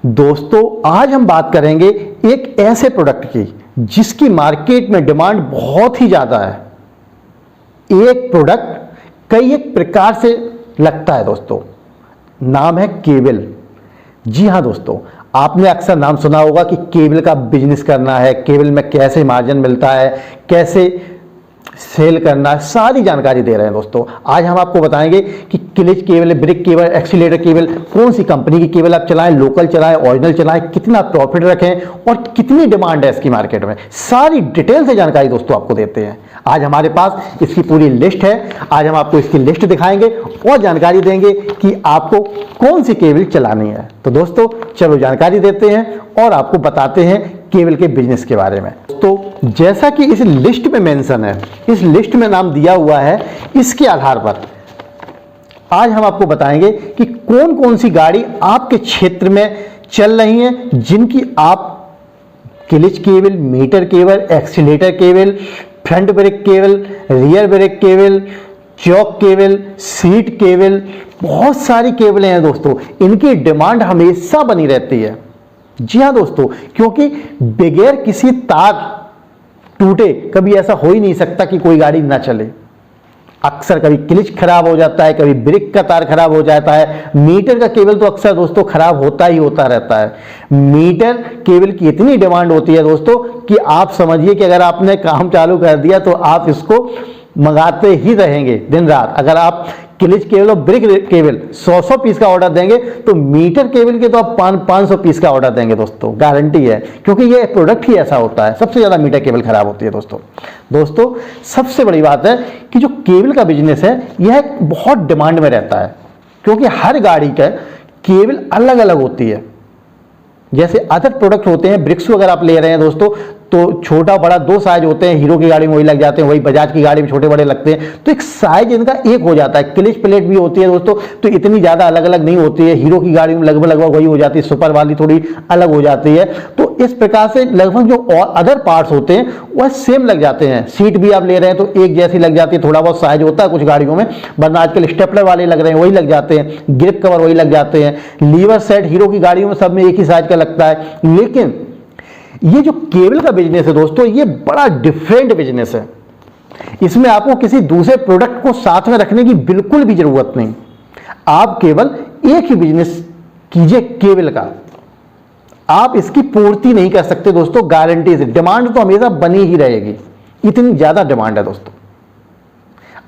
दोस्तों आज हम बात करेंगे एक ऐसे प्रोडक्ट की जिसकी मार्केट में डिमांड बहुत ही ज़्यादा है। एक प्रोडक्ट कई एक प्रकार से लगता है दोस्तों, नाम है केबल। जी हाँ दोस्तों, आपने अक्सर नाम सुना होगा कि केबल का बिजनेस करना है, केबल में कैसे मार्जिन मिलता है, कैसे सेल करना है, सारी जानकारी दे रहे हैं दोस्तों। आज हम आपको बताएंगे कि clutch cable, brake cable, accelerator cable, कौन सी कंपनी की केबल आप चलाएं, लोकल चलाएं, ओरिजिनल चलाएं, कितना प्रॉफिट रखें और कितनी डिमांड है इसकी मार्केट में, सारी डिटेल से जानकारी दोस्तों आपको देते हैं। आज हमारे पास इसकी पूरी लिस्ट है। आज हम आपको इसकी लिस्ट दिखाएंगे और जानकारी देंगे कि आपको कौन सी केबल चलानी है। तो दोस्तों चलो जानकारी देते हैं और आपको बताते हैं केबल के बिजनेस के बारे में। तो जैसा कि इस लिस्ट में मेंशन है, इस लिस्ट में नाम दिया हुआ है, इसके आधार पर आज हम आपको बताएंगे कि कौन कौन सी गाड़ी आपके क्षेत्र में चल रही हैं, जिनकी आप clutch cable, meter cable, accelerator cable, front brake cable, rear brake cable, choke cable, seat cable, बहुत सारी केबलें हैं दोस्तों। इनकी डिमांड हमेशा बनी रहती है। जी हाँ दोस्तों, क्योंकि बगैर किसी तार टूटे कभी ऐसा हो ही नहीं सकता कि कोई गाड़ी ना चले। अक्सर कभी क्लिच खराब हो जाता है, कभी ब्रिक का तार खराब हो जाता है, मीटर का केबल तो अक्सर दोस्तों खराब होता ही होता रहता है। मीटर केबल की इतनी डिमांड होती है दोस्तों कि आप समझिए कि अगर आपने काम चालू कर दिया तो आप इसको मंगाते ही रहेंगे दिन रात। अगर आप क्लिच केबल और ब्रिक केबल 100 पीस का ऑर्डर देंगे तो मीटर केबल के तो आप 500 पीस का ऑर्डर देंगे दोस्तों, गारंटी है, क्योंकि ये प्रोडक्ट ही ऐसा होता है। सबसे ज़्यादा मीटर केबल खराब होती है दोस्तों सबसे बड़ी बात है कि जो केबल का बिजनेस है यह बहुत डिमांड में रहता है, क्योंकि हर गाड़ी का केबल अलग अलग होती है। जैसे अदर प्रोडक्ट होते हैं, ब्रिक्स अगर आप ले रहे हैं दोस्तों तो छोटा बड़ा 2 साइज होते हैं। हीरो की गाड़ी में वही लग जाते हैं, वही बजाज की गाड़ी में छोटे बड़े लगते हैं, तो एक साइज इनका एक हो जाता है। क्लिच प्लेट भी होती है दोस्तों, तो इतनी ज़्यादा अलग अलग नहीं होती है। हीरो की गाड़ी में लगभग वही हो जाती है, सुपर वाली थोड़ी अलग हो जाती है। तो इस प्रकार से लगभग जो और अदर पार्ट्स होते हैं वह सेम लग जाते हैं। सीट भी आप ले रहे हैं तो एक जैसी लग जाती है, थोड़ा बहुत साइज होता है कुछ गाड़ियों में, वरना आजकल स्टेपलर वाले लग रहे हैं वही लग जाते हैं, ग्रिप कवर वही लग जाते हैं। लीवर सेट हीरो की गाड़ियों में सब में एक ही साइज का लगता है। लेकिन ये जो केबल का बिजनेस है दोस्तों, ये बड़ा डिफरेंट बिजनेस है। इसमें आपको किसी दूसरे प्रोडक्ट को साथ में रखने की बिल्कुल भी जरूरत नहीं। आप केवल एक ही बिजनेस कीजिए केबल का, आप इसकी पूर्ति नहीं कर सकते दोस्तों, गारंटी से। डिमांड तो हमेशा बनी ही रहेगी, इतनी ज्यादा डिमांड है दोस्तों।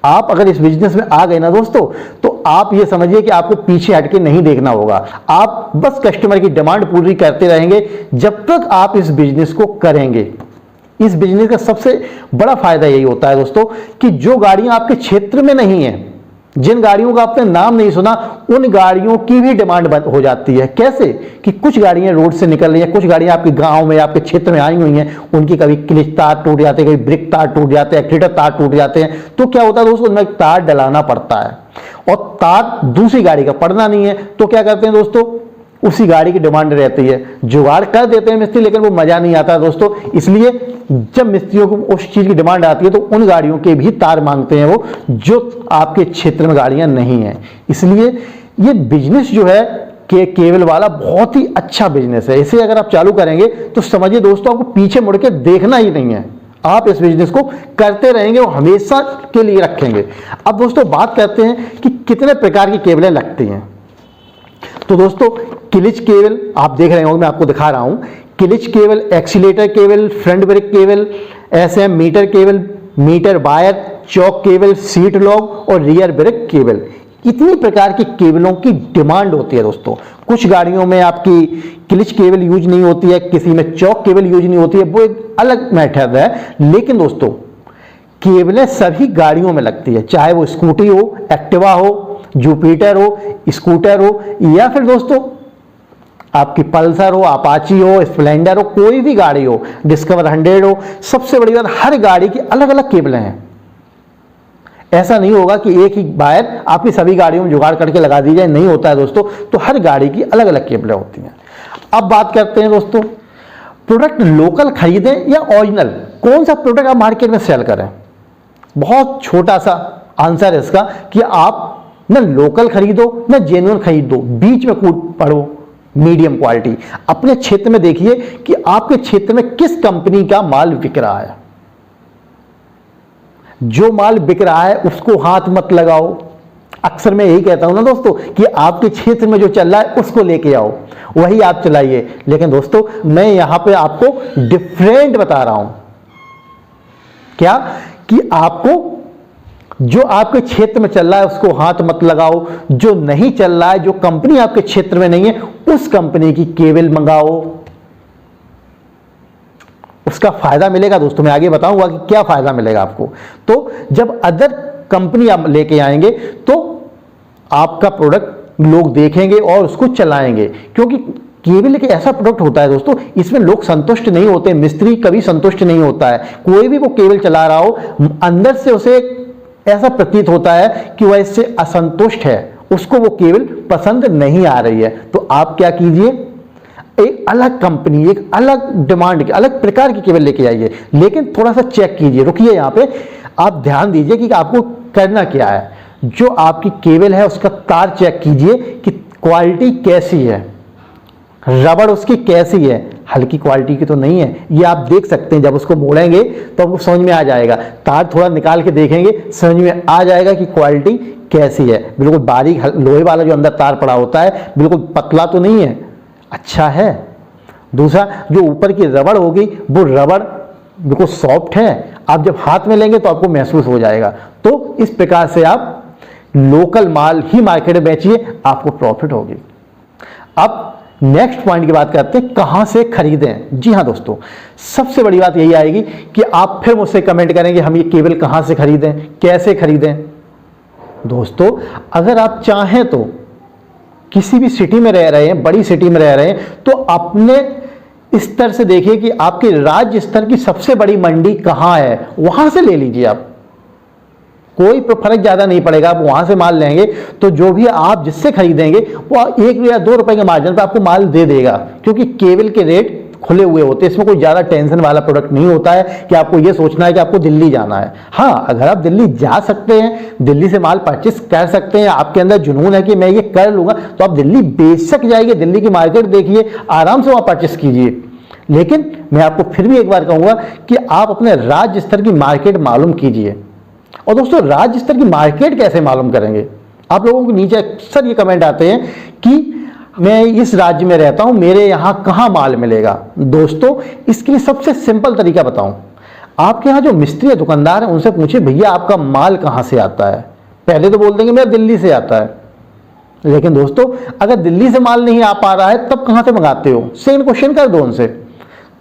आप अगर इस बिजनेस में आ गए ना दोस्तों, तो आप ये समझिए कि आपको पीछे हटके नहीं देखना होगा। आप बस कस्टमर की डिमांड पूरी करते रहेंगे जब तक आप इस बिजनेस को करेंगे। इस बिजनेस का सबसे बड़ा फायदा यही होता है दोस्तों कि जो गाड़ियां आपके क्षेत्र में नहीं है, जिन गाड़ियों का आपने नाम नहीं सुना, उन गाड़ियों की भी डिमांड हो जाती है। कैसे कि कुछ गाड़ियां रोड से निकल रही हैं, कुछ गाड़ियां आपके गांव में, आपके क्षेत्र में आई हुई हैं, उनकी कभी क्लिच तार टूट जाते हैं, कभी ब्रिक तार टूट जाते हैं, एक्सीलेटर तार टूट जाते हैं। तो क्या होता है दोस्तों, उनमें तार डलाना पड़ता है और तार दूसरी गाड़ी का पड़ना नहीं है, तो क्या करते हैं दोस्तों, उसी गाड़ी की डिमांड रहती है। जुगाड़ कर देते हैं मिस्त्री, लेकिन वो मजा नहीं आता दोस्तों। इसलिए जब मिस्त्रियों को उस चीज की डिमांड आती है तो उन गाड़ियों के भी तार मांगते हैं वो, जो आपके क्षेत्र में गाड़ियां नहीं हैं। इसलिए ये बिजनेस जो है केबल वाला बहुत ही अच्छा बिजनेस है। इसे अगर आप चालू करेंगे तो समझिए दोस्तों, आपको पीछे मुड़ के देखना ही नहीं है। आप इस बिजनेस को करते रहेंगे और हमेशा के लिए रखेंगे। अब दोस्तों बात करते हैं कि कितने प्रकार की केबलें लगती हैं। तो दोस्तों क्लिच केबल आप देख रहे होंगे, मैं आपको दिखा रहा हूं। Clutch cable, accelerator cable, front brake cable, SM meter cable, meter wire, choke cable, seat lock और रियर ब्रेक केबल। इतनी प्रकार की केबलों की डिमांड होती है दोस्तों। कुछ गाड़ियों में आपकी क्लिच केबल यूज नहीं होती है, किसी में चौक केबल यूज नहीं होती है, वो एक अलग मैटर है। लेकिन दोस्तों केबलें सभी गाड़ियों में लगती है, चाहे वो स्कूटी हो, एक्टिवा हो, जुपिटर हो, स्कूटर हो, या फिर दोस्तों आपकी पल्सर हो, अपाची हो, स्प्लेंडर हो, कोई भी गाड़ी हो, डिस्कवर 100 हो। सबसे बड़ी बात, हर गाड़ी की अलग अलग केबलें हैं। ऐसा नहीं होगा कि एक ही वायर आपकी सभी गाड़ियों में जुगाड़ करके लगा दी जाए, नहीं होता है दोस्तों। तो हर गाड़ी की अलग अलग केबलें होती हैं। अब बात करते हैं दोस्तों, प्रोडक्ट लोकल खरीदें या ओरिजिनल, कौन सा प्रोडक्ट आप मार्केट में सेल करें। बहुत छोटा सा आंसर है इसका कि आप न लोकल खरीदो न जेन्युइन खरीदो, बीच में कूद पड़ो। Medium quality. अपने क्षेत्र में देखिए कि आपके क्षेत्र में किस कंपनी का माल बिक रहा है। जो माल बिक रहा है उसको हाथ मत लगाओ। अक्सर मैं यही कहता हूं ना दोस्तों कि आपके क्षेत्र में जो चल रहा है उसको लेके आओ, वही आप चलाइए। लेकिन दोस्तों मैं यहां पे आपको डिफरेंट बता रहा हूं, क्या कि आपको जो आपके क्षेत्र में चल रहा है उसको हाथ मत लगाओ, जो नहीं चल रहा है, जो कंपनी आपके क्षेत्र में नहीं है, उस कंपनी की केबल मंगाओ, उसका फायदा मिलेगा। दोस्तों मैं आगे बताऊंगा कि क्या फायदा मिलेगा आपको। तो जब अदर कंपनी आप लेके आएंगे तो आपका प्रोडक्ट लोग देखेंगे और उसको चलाएंगे, क्योंकि केबल एक ऐसा प्रोडक्ट होता है दोस्तों, इसमें लोग संतुष्ट नहीं होते, मिस्त्री कभी संतुष्ट नहीं होता है। कोई भी वो केबल चला रहा हो, अंदर से उसे ऐसा प्रतीत होता है कि वह इससे असंतुष्ट है, उसको वो केबल पसंद नहीं आ रही है। तो आप क्या कीजिए, एक अलग कंपनी, एक अलग डिमांड की, अलग प्रकार की केबल लेके आइए। लेकिन थोड़ा सा चेक कीजिए, रुकिए यहां पे, आप ध्यान दीजिए कि आपको करना क्या है। जो आपकी केबल है उसका तार चेक कीजिए कि क्वालिटी कैसी है, रबड़ उसकी कैसी है, हल्की क्वालिटी की तो नहीं है। ये आप देख सकते हैं, जब उसको मोड़ेंगे तो आपको समझ में आ जाएगा। तार थोड़ा निकाल के देखेंगे, समझ में आ जाएगा कि क्वालिटी कैसी है। बिल्कुल बारीक लोहे वाला जो अंदर तार पड़ा होता है, बिल्कुल पतला तो नहीं है, अच्छा है। दूसरा, जो ऊपर की रबड़ होगी वो रबड़ बिल्कुल सॉफ्ट है, आप जब हाथ में लेंगे तो आपको महसूस हो जाएगा। तो इस प्रकार से आप लोकल माल ही मार्केट में बेचिए, आपको प्रॉफिट होगी। अब नेक्स्ट पॉइंट की बात करते हैं, कहां से खरीदें। जी हां दोस्तों, सबसे बड़ी बात यही आएगी कि आप फिर मुझसे कमेंट करेंगे हम ये केबल कहां से खरीदें, कैसे खरीदें। दोस्तों अगर आप चाहें तो किसी भी सिटी में रह रहे हैं, बड़ी सिटी में रह रहे हैं, तो अपने स्तर से देखिए कि आपके राज्य स्तर की सबसे बड़ी मंडी कहां है, वहां से ले लीजिए। आप कोई फर्क ज्यादा नहीं पड़ेगा, आप वहां से माल लेंगे तो जो भी आप जिससे खरीदेंगे वो 1 या 2 रुपए के मार्जिन पर आपको माल दे देगा, क्योंकि केबल के रेट खुले हुए होते हैं। इसमें कोई ज्यादा टेंशन वाला प्रोडक्ट नहीं होता है कि आपको ये सोचना है कि आपको दिल्ली जाना है। हाँ, अगर आप दिल्ली जा सकते हैं, दिल्ली से माल परचेस कर सकते हैं, आपके अंदर जुनून है कि मैं ये कर लूंगा, तो आप दिल्ली बेशक जाइए, दिल्ली की मार्केट देखिए, आराम से वहां परचेस कीजिए। लेकिन मैं आपको फिर भी एक बार कहूंगा कि आप अपने राज्य स्तर की मार्केट मालूम कीजिए। और दोस्तों राज्य स्तर की मार्केट कैसे मालूम करेंगे, आप लोगों को नीचे अक्सर ये कमेंट आते हैं कि मैं इस राज्य में रहता हूं, मेरे यहां कहां माल मिलेगा। दोस्तों इसके लिए सबसे सिंपल तरीका बताऊं, आपके यहां जो मिस्त्री या दुकानदार है उनसे पूछिए भैया आपका माल कहां से आता है। पहले तो बोल देंगे मेरा दिल्ली से आता है, लेकिन दोस्तों अगर दिल्ली से माल नहीं आ पा रहा है तब कहां से मंगाते हो, सेम क्वेश्चन कर दो उनसे,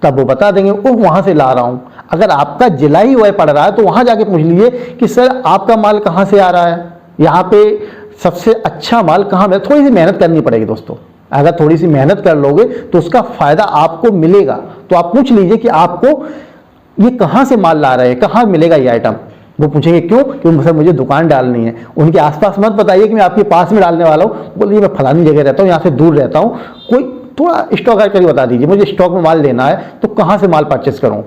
तब वो बता देंगे वो वहां से ला रहा हूं। अगर आपका जिला ही वह पड़ रहा है तो वहां जाके पूछ लीजिए कि सर आपका माल कहां से आ रहा है, यहाँ पे सबसे अच्छा माल कहां मिले। थोड़ी सी मेहनत करनी पड़ेगी दोस्तों, अगर थोड़ी सी मेहनत कर लोगे तो उसका फायदा आपको मिलेगा। तो आप पूछ लीजिए कि आपको ये कहां से माल ला रहे हैं, कहां मिलेगा ये आइटम। वो पूछेंगे क्यों, क्योंकि सर मुझे दुकान डालनी है। उनके आसपास मत बताइए कि मैं आपके पास में डालने वाला हूँ, बोलिए मैं फलानी जगह रहता हूँ, यहाँ से दूर रहता हूँ। कोई थोड़ा स्टॉक करके बता दीजिए मुझे स्टॉक में माल लेना है तो कहां से माल परचेस करूं,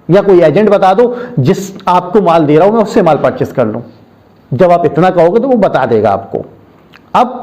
या कोई एजेंट बता दो जिस आपको माल दे रहा हूं मैं उससे माल परचेस कर लूं। जब आप इतना कहोगे तो वो बता देगा आपको। अब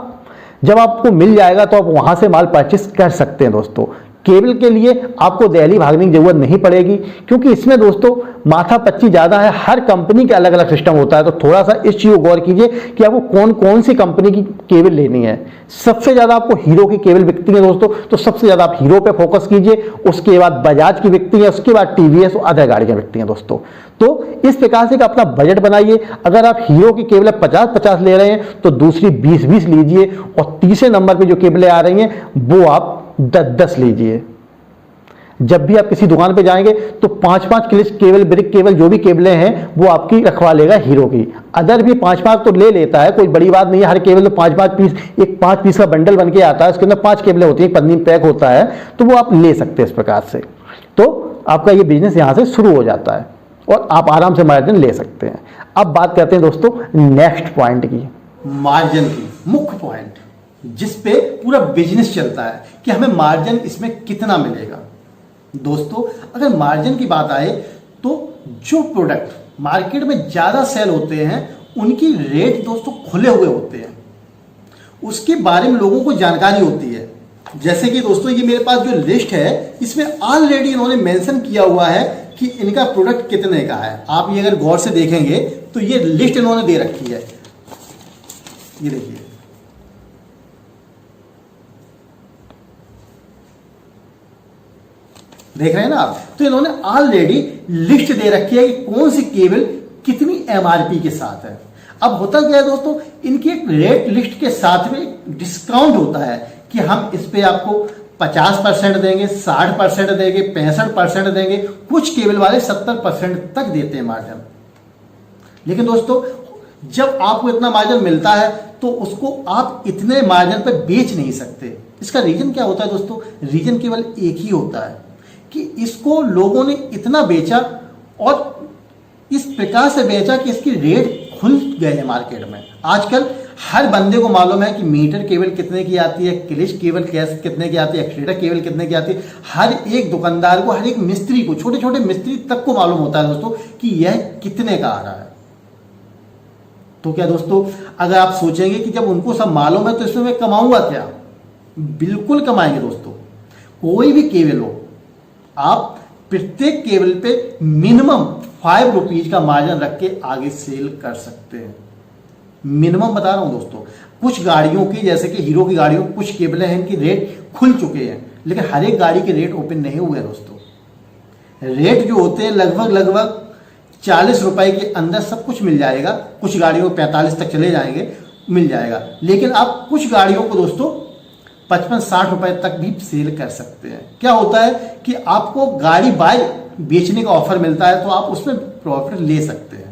जब आपको मिल जाएगा तो आप वहां से माल परचेस कर सकते हैं। दोस्तों केबल के लिए आपको दिल्ली भागने की जरूरत नहीं पड़ेगी, क्योंकि इसमें दोस्तों माथा पच्ची ज्यादा है, हर कंपनी का अलग अलग सिस्टम होता है। तो थोड़ा सा इस चीज को गौर कीजिए कि आपको कौन कौन सी कंपनी की केबल लेनी है। सबसे ज्यादा आपको हीरो की केबल बिकती है दोस्तों, तो सबसे ज्यादा आप हीरो पे फोकस कीजिए। उसके बाद बजाज की बिकती है, उसके बाद टीवीएस और अदर गाड़ियां बिकती हैं दोस्तों। तो इस प्रकार से अपना बजट बनाइए। अगर आप हीरो की केबलें 50-50 ले रहे हैं तो दूसरी 20-20 लीजिए, और तीसरे नंबर पे जो केबलें आ रही हैं वो आप 10-10 लीजिए। जब भी आप किसी दुकान पे जाएंगे तो 5-5 केबल, ब्रिक केबल, जो भी केबलें हैं वो आपकी रखवा लेगा हीरो की। अदर भी 5-5 तो ले लेता है, कोई बड़ी बात नहीं है। हर केबल में 5-5 पीस, एक 5 पीस का बंडल बन के आता है, उसके अंदर 5 केबलें होती है, पन्नी में पैक होता है, तो वो आप ले सकते हैं इस प्रकार से। तो आपका ये बिजनेस यहाँ से शुरू हो जाता है और आप आराम से मार्जिन ले सकते हैं। अब बात करते हैं दोस्तों नेक्स्ट पॉइंट की, मार्जिन की, मुख्य पॉइंट जिस पे पूरा बिजनेस चलता है कि हमें मार्जिन इसमें कितना मिलेगा। दोस्तों अगर मार्जिन की बात आए तो जो प्रोडक्ट मार्केट में ज्यादा सेल होते हैं उनकी रेट दोस्तों खुले हुए होते हैं, उसके बारे में लोगों को जानकारी होती है। जैसे कि दोस्तों ये मेरे पास जो लिस्ट है इसमें ऑलरेडी इन्होंने मेंशन किया हुआ है कि इनका प्रोडक्ट कितने का है। आप ये अगर गौर से देखेंगे तो ये लिस्ट इन्होंने दे रखी है, ये देखिए, देख रहे हैं ना आप। तो इन्होंने ऑलरेडी लिस्ट दे रखी है कि कौन सी केबल कितनी एमआरपी के साथ है। अब होता क्या है दोस्तों, इनकी एक रेट लिस्ट के साथ में डिस्काउंट होता है कि हम इस पे आपको 50% देंगे, 60% देंगे, 65% देंगे, कुछ केबल वाले 70% तक देते हैं मार्जिन। लेकिन दोस्तों जब आपको इतना मार्जिन मिलता है तो उसको आप इतने मार्जिन पर बेच नहीं सकते। इसका रीजन क्या होता है दोस्तों, रीजन केवल एक ही होता है कि इसको लोगों ने इतना बेचा और इस प्रकार से बेचा कि इसकी रेट खुल गए हैं मार्केट में। आजकल हर बंदे को मालूम है कि मीटर केबल कितने की आती है, क्लिच केबल कितने की आती है, एक्सटेटर केबल कितने की आती है। हर एक दुकानदार को, हर एक मिस्त्री को, छोटे छोटे मिस्त्री तक को मालूम होता है दोस्तों कि यह कितने का आ रहा है। तो क्या दोस्तों, अगर आप सोचेंगे कि जब उनको सब मालूम है तो इसमें मैं कमाऊंगा क्या, बिल्कुल कमाएंगे दोस्तों। कोई भी केबल हो, आप प्रत्येक केबल पे मिनिमम 5 रुपीज का मार्जिन रख के आगे सेल कर सकते हैं। मिनिमम बता रहा हूं दोस्तों। कुछ गाड़ियों की, जैसे कि हीरो की गाड़ियों, कुछ केबलें हैं इनकी रेट खुल चुके हैं, लेकिन हर एक गाड़ी के रेट ओपन नहीं हुए हैं दोस्तों। रेट जो होते हैं लगभग 40 रुपए के अंदर सब कुछ मिल जाएगा। कुछ गाड़ियों को 45 तक चले जाएंगे, मिल जाएगा। लेकिन आप कुछ गाड़ियों को दोस्तों 55-60 रुपए तक भी सेल कर सकते हैं। क्या होता है कि आपको गाड़ी बाय बेचने का ऑफर मिलता है तो आप उसमें प्रॉफिट ले सकते हैं।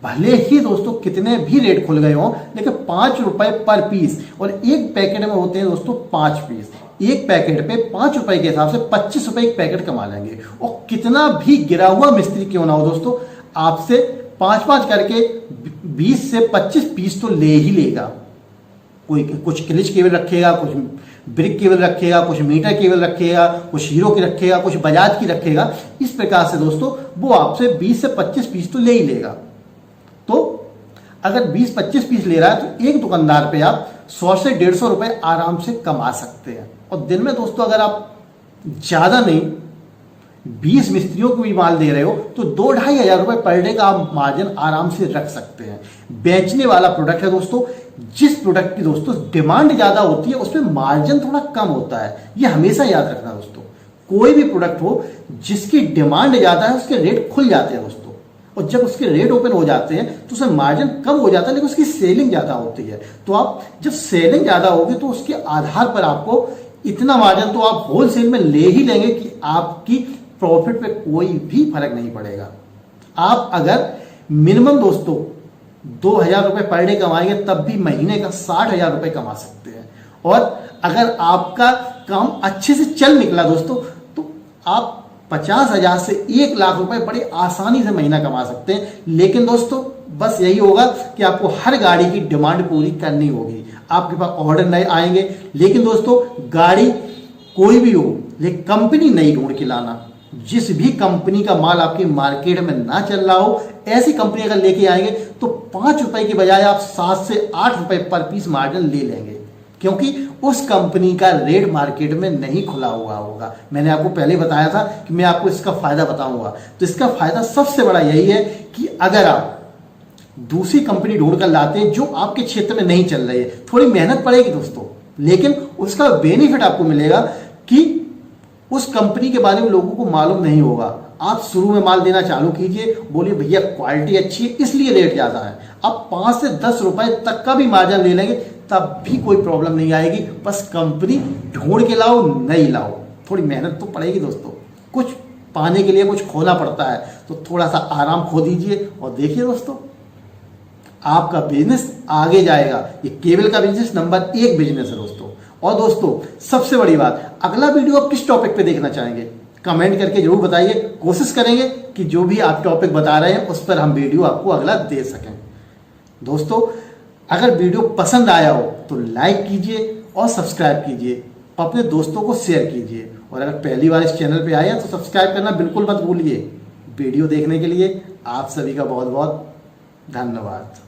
भले ही दोस्तों कितने भी रेट खुल गए हों, लेकिन 5 रुपए पर पीस, और एक पैकेट में होते हैं दोस्तों 5 पीस। एक पैकेट पे 5 रुपए के हिसाब से 25 रुपए एक पैकेट कमा लेंगे। और कितना भी गिरा हुआ मिस्त्री क्यों ना हो दोस्तों, आपसे 5-5 करके 20 से 25 पीस तो ले ही लेगा। कोई कुछ क्लिच केबल रखेगा, कुछ ब्रिक केबल रखेगा, कुछ मीटर केबल रखेगा, कुछ हीरो की रखेगा, कुछ बजाज की रखेगा। इस प्रकार से दोस्तों वो आपसे 20 से 25 पीस तो ले ही लेगा। तो अगर 20-25 पीस ले रहा है तो एक दुकानदार पे आप 100 से 150 रुपए आराम से कमा सकते हैं। और दिन में दोस्तों अगर आप ज्यादा नहीं 20 मिस्त्रियों को भी माल दे रहे हो तो 2-2.5 हजार रुपए पर डे का आप मार्जिन आराम से रख सकते हैं। बेचने वाला प्रोडक्ट है दोस्तों। जिस प्रोडक्ट की दोस्तों डिमांड ज्यादा होती है उसमें मार्जिन थोड़ा कम होता है, ये हमेशा याद रखना दोस्तों। कोई भी प्रोडक्ट हो जिसकी डिमांड ज्यादा है उसके रेट खुल जाते हैं दोस्तों, और जब उसके रेट ओपन हो जाते हैं तो उसमें मार्जिन कम हो जाता है, लेकिन उसकी सेलिंग ज्यादा होती है। तो आप जब सेलिंग ज्यादा होगी तो उसके आधार पर आपको इतना मार्जिन तो आप होलसेल में ले ही लेंगे कि आपकी प्रॉफिट पे कोई भी फर्क नहीं पड़ेगा। आप अगर मिनिमम दोस्तों 2,000 रुपए पर डे कमाएंगे तब भी महीने का 60,000 रुपए कमा सकते हैं। और अगर आपका काम अच्छे से चल निकला दोस्तों तो आप 50,000 से 1 लाख रुपए बड़े आसानी से महीना कमा सकते हैं। लेकिन दोस्तों बस यही होगा कि आपको हर गाड़ी की डिमांड पूरी करनी होगी। आपके पास ऑर्डर नए आएंगे, लेकिन दोस्तों गाड़ी कोई भी हो, लेकिन कंपनी नई ढूंढ के लाना। जिस भी कंपनी का माल आपकी मार्केट में ना चल रहा हो, ऐसी कंपनी अगर लेके आएंगे तो 5 रुपए की बजाय आप 7 से 8 रुपए पर पीस मार्जिन ले लेंगे, क्योंकि उस कंपनी का रेट मार्केट में नहीं खुला हुआ होगा। मैंने आपको पहले बताया था कि मैं आपको इसका फायदा बताऊंगा। तो इसका फायदा सबसे बड़ा यही है कि अगर आप दूसरी कंपनी ढूंढ कर लाते हैं जो आपके क्षेत्र में नहीं चल रही है, थोड़ी मेहनत पड़ेगी दोस्तों, लेकिन उसका बेनिफिट आपको मिलेगा कि उस कंपनी के बारे में लोगों को मालूम नहीं होगा। आप शुरू में माल देना चालू कीजिए, बोलिए भैया क्वालिटी अच्छी है इसलिए रेट ज्यादा है। आप 5 से 10 रुपए तक का भी मार्जिन ले लेंगे तब भी कोई प्रॉब्लम नहीं आएगी। बस कंपनी ढूंढ के लाओ, नहीं लाओ, थोड़ी मेहनत तो पड़ेगी दोस्तों। कुछ पाने के लिए कुछ खोना पड़ता है, तो थोड़ा सा आराम खो दीजिए और देखिए दोस्तों आपका बिजनेस आगे जाएगा। ये केबल का बिजनेस नंबर 1 बिजनेस है दोस्तों। और दोस्तों सबसे बड़ी बात, अगला वीडियो आप किस टॉपिक पे देखना चाहेंगे कमेंट करके जरूर बताइए। कोशिश करेंगे कि जो भी आप टॉपिक बता रहे हैं उस पर हम वीडियो आपको अगला दे सकें। दोस्तों अगर वीडियो पसंद आया हो तो लाइक कीजिए और सब्सक्राइब कीजिए, अपने दोस्तों को शेयर कीजिए। और अगर पहली बार इस चैनल पे आए हैं तो सब्सक्राइब करना बिल्कुल मत भूलिए। वीडियो देखने के लिए आप सभी का बहुत बहुत धन्यवाद।